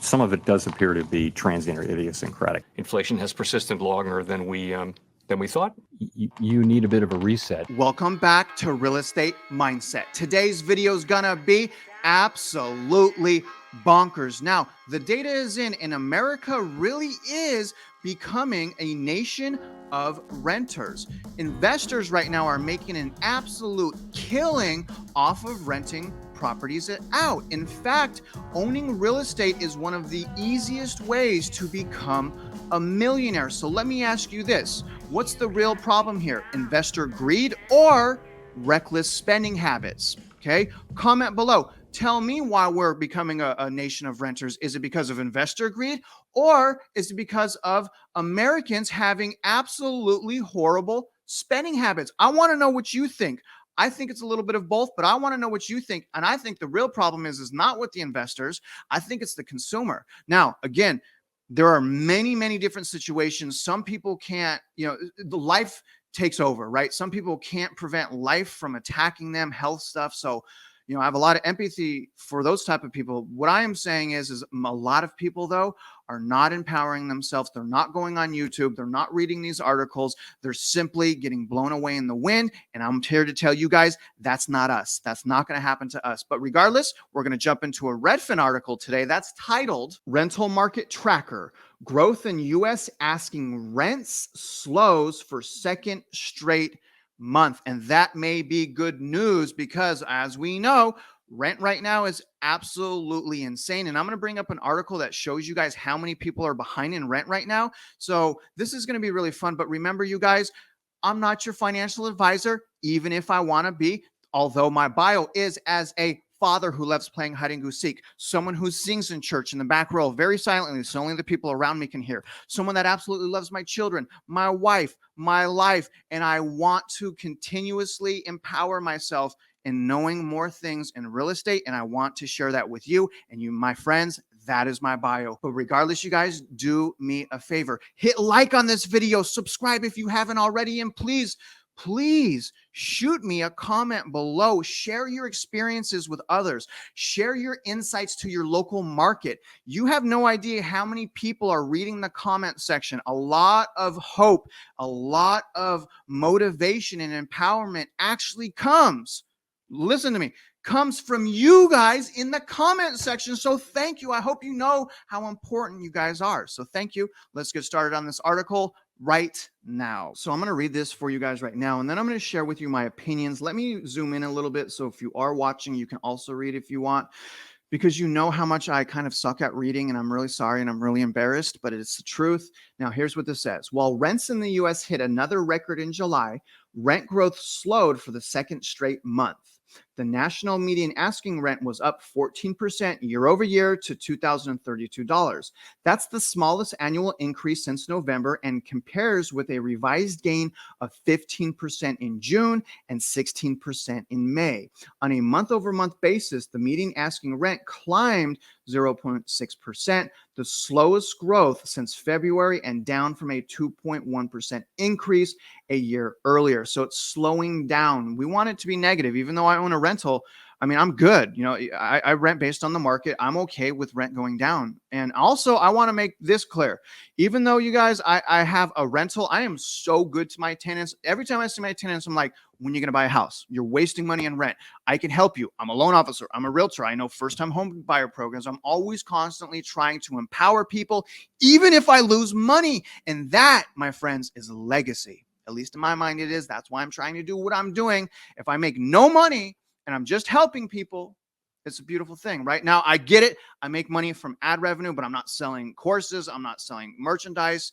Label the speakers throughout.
Speaker 1: Some of it does appear to be transient or idiosyncratic.
Speaker 2: Inflation has persisted longer than we thought.
Speaker 1: You need a bit of a reset.
Speaker 3: Welcome back to Real Estate Mindset. Today's video is gonna be absolutely bonkers. Now, the data is in, and America really is becoming a nation of renters. Investors right now are making an absolute killing off of renting properties out. In fact, owning real estate is one of the easiest ways to become a millionaire. So let me ask you this. What's the real problem here? Investor greed or reckless spending habits? Okay, comment below. Tell me why we're becoming a nation of renters. Is it because of investor greed, or is it because of Americans having absolutely horrible spending habits? I want to know what you think. I think it's a little bit of both, but I want to know what you think. And I think the real problem is not with the investors. I think it's the consumer. Now, again, there are many, many different situations. Some people can't, the life takes over, right? Some people can't prevent life from attacking them, health stuff. So, I have a lot of empathy for those type of people. What I am saying is a lot of people, though, are not empowering themselves. They're not going on YouTube. They're not reading these articles. They're simply getting blown away in the wind. And I'm here to tell you guys, that's not us. That's not going to happen to us. But regardless, we're going to jump into a Redfin article today that's titled Rental Market Tracker. Growth in U.S. asking rents slows for second straight month. And that may be good news because, as we know, rent right now is absolutely insane. And I'm going to bring up an article that shows you guys how many people are behind in rent right now. So this is going to be really fun. But remember, you guys, I'm not your financial advisor, even if I want to be, although my bio is as a father who loves playing hide and go seek, someone who sings in church in the back row very silently so only the people around me can hear, someone that absolutely loves my children, my wife, my life, and I want to continuously empower myself in knowing more things in real estate, and I want to share that with you and you, my friends. That is my bio. But regardless, you guys, do me a favor. Hit like on this video, subscribe if you haven't already, and please shoot me a comment below. Share your experiences with others. Share your insights to your local market. You have no idea how many people are reading the comment section. A lot of hope, a lot of motivation and empowerment actually comes, listen to me, comes from you guys in the comment section. So thank you. I hope you know how important you guys are. So thank you. Let's get started on this article right now. So I'm going to read this for you guys right now, and then I'm going to share with you my opinions. Let me zoom in a little bit. So if you are watching, you can also read if you want, because you know how much I kind of suck at reading, and I'm really sorry and I'm really embarrassed, but it's the truth. Now, here's what this says. While rents in the US hit another record in July, rent growth slowed for the second straight month. The national median asking rent was up 14% year over year to $2,032. That's the smallest annual increase since November and compares with a revised gain of 15% in June and 16% in May. On a month-over-month basis, the median asking rent climbed 0.6%, the slowest growth since February and down from a 2.1% increase a year earlier. So it's slowing down. We want it to be negative, even though I own a rental. I mean, I'm good. I rent based on the market. I'm okay with rent going down. And also, I want to make this clear. Even though you guys, I have a rental, I am so good to my tenants. Every time I see my tenants, I'm like, when are you going to buy a house? You're wasting money on rent. I can help you. I'm a loan officer. I'm a realtor. I know first-time home buyer programs. I'm always constantly trying to empower people, even if I lose money. And that, my friends, is legacy. At least in my mind, it is. That's why I'm trying to do what I'm doing. If I make no money and I'm just helping people, it's a beautiful thing. Right now, I get it. I make money from ad revenue, but I'm not selling courses. I'm not selling merchandise.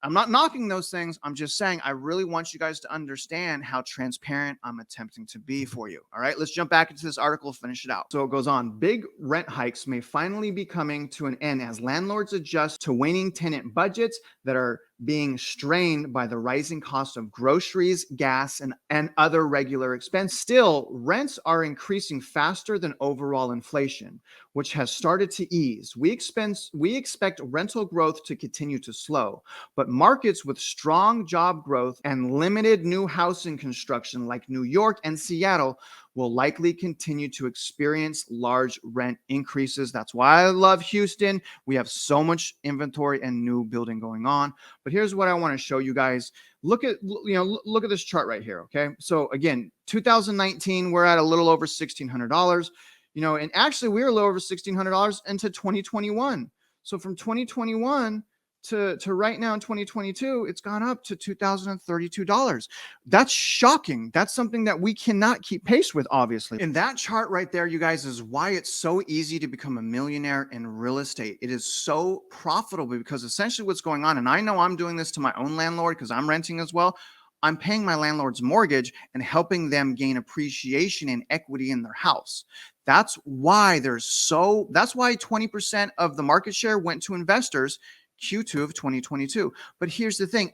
Speaker 3: I'm not knocking those things. I'm just saying I really want you guys to understand how transparent I'm attempting to be for you. All right, let's jump back into this article, finish it out. So it goes on. Big rent hikes may finally be coming to an end as landlords adjust to waning tenant budgets that are being strained by the rising cost of groceries, gas, and other regular expenses. Still, rents are increasing faster than overall inflation, which has started to ease. We expect rental growth to continue to slow, but markets with strong job growth and limited new housing construction like New York and Seattle will likely continue to experience large rent increases. That's why I love Houston. We have so much inventory and new building going on. But here's what I want to show you guys. Look at this chart right here. Okay. So again, 2019, we're at a little over $1,600, and actually we were a little over $1,600 into 2021. So from 2021 to right now in 2022, it's gone up to $2,032. That's shocking. That's something that we cannot keep pace with, obviously. And that chart right there, you guys, is why it's so easy to become a millionaire in real estate. It is so profitable because essentially what's going on, and I know I'm doing this to my own landlord because I'm renting as well. I'm paying my landlord's mortgage and helping them gain appreciation and equity in their house. That's why that's why 20% of the market share went to investors Q2 of 2022. But here's the thing,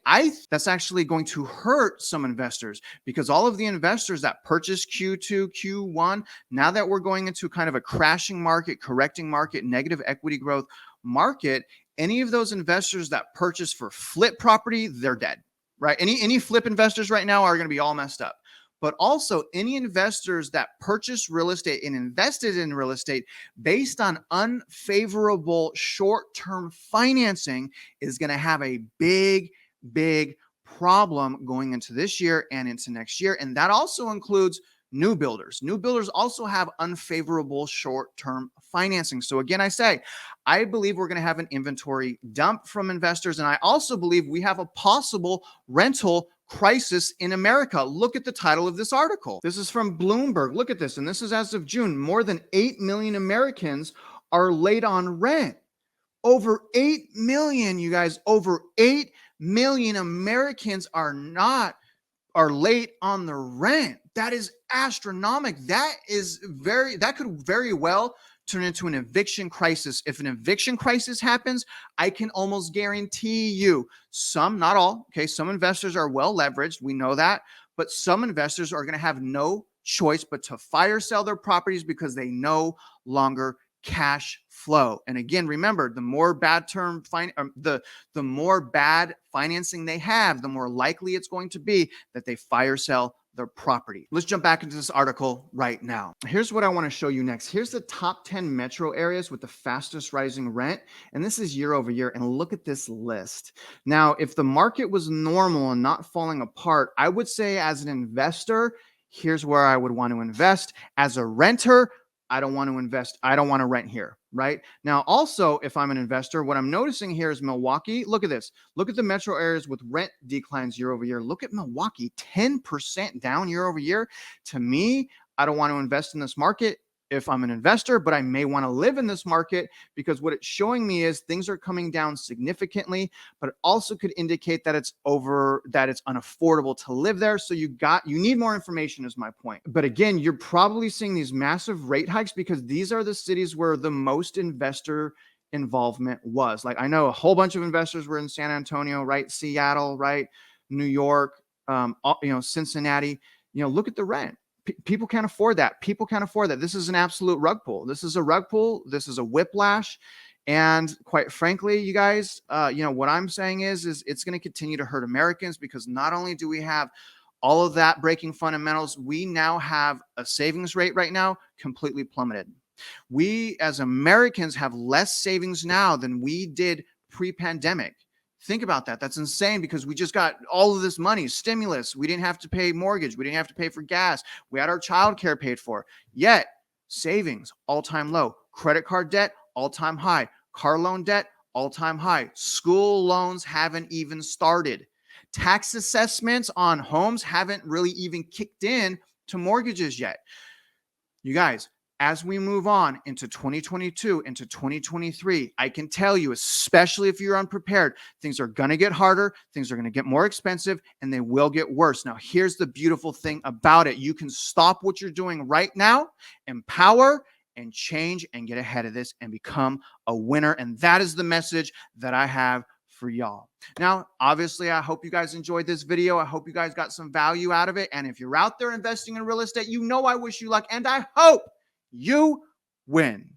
Speaker 3: that's actually going to hurt some investors because all of the investors that purchased Q2, Q1, now that we're going into kind of a crashing market, correcting market, negative equity growth market, any of those investors that purchase for flip property, they're dead, right? Any flip investors right now are going to be all messed up. But also any investors that purchased real estate and invested in real estate based on unfavorable short-term financing is going to have a big, big problem going into this year and into next year. And that also includes new builders. New builders also have unfavorable short-term financing. So again, I believe we're going to have an inventory dump from investors. And I also believe we have a possible rental crisis in America. Look at the title of this article. This is from Bloomberg. Look at this. And this is as of June. More than 8 million Americans are late on rent. Over 8 million, you guys, over 8 million Americans are late on the rent. That is astronomical. That could very well turn into an eviction crisis. If an eviction crisis happens, I can almost guarantee you some, not all, okay, some investors are well leveraged. We know that, but some investors are going to have no choice but to fire sell their properties because they no longer cash flow. And again, remember, the more bad the more bad financing they have, the more likely it's going to be that they fire sell their property. Let's jump back into this article right now. Here's what I want to show you next. Here's the top 10 metro areas with the fastest rising rent. And this is year over year. And look at this list. Now, if the market was normal and not falling apart, I would say as an investor, here's where I would want to invest. As a renter, I don't want to invest. I don't want to rent here, right? Now, also, if I'm an investor, what I'm noticing here is Milwaukee. Look at this. Look at the metro areas with rent declines year over year. Look at Milwaukee, 10% down year over year. To me, I don't want to invest in this market if I'm an investor, but I may want to live in this market because what it's showing me is things are coming down significantly, but it also could indicate that it's unaffordable to live there. So you need more information is my point. But again, you're probably seeing these massive rate hikes because these are the cities where the most investor involvement was. Like I know a whole bunch of investors were in San Antonio, right? Seattle, right? New York, Cincinnati, look at the rent. People can't afford that. People can't afford that. This is an absolute rug pull. This is a rug pull. This is a whiplash. And quite frankly, you guys, what I'm saying is it's going to continue to hurt Americans because not only do we have all of that breaking fundamentals, we now have a savings rate right now completely plummeted. We as Americans have less savings now than we did pre-pandemic. Think about that. That's insane because we just got all of this money, stimulus. We didn't have to pay mortgage. We didn't have to pay for gas. We had our childcare paid for. Yet savings, all-time low. Credit card debt, all-time high. Car loan debt, all-time high. School loans haven't even started. Tax assessments on homes haven't really even kicked in to mortgages yet. You guys, as we move on into 2022, into 2023, I can tell you, especially if you're unprepared, things are going to get harder, things are going to get more expensive, and they will get worse. Now, here's the beautiful thing about it. You can stop what you're doing right now, empower, and change, and get ahead of this and become a winner. And that is the message that I have for y'all. Now, obviously, I hope you guys enjoyed this video. I hope you guys got some value out of it. And if you're out there investing in real estate, I wish you luck, and I hope you win.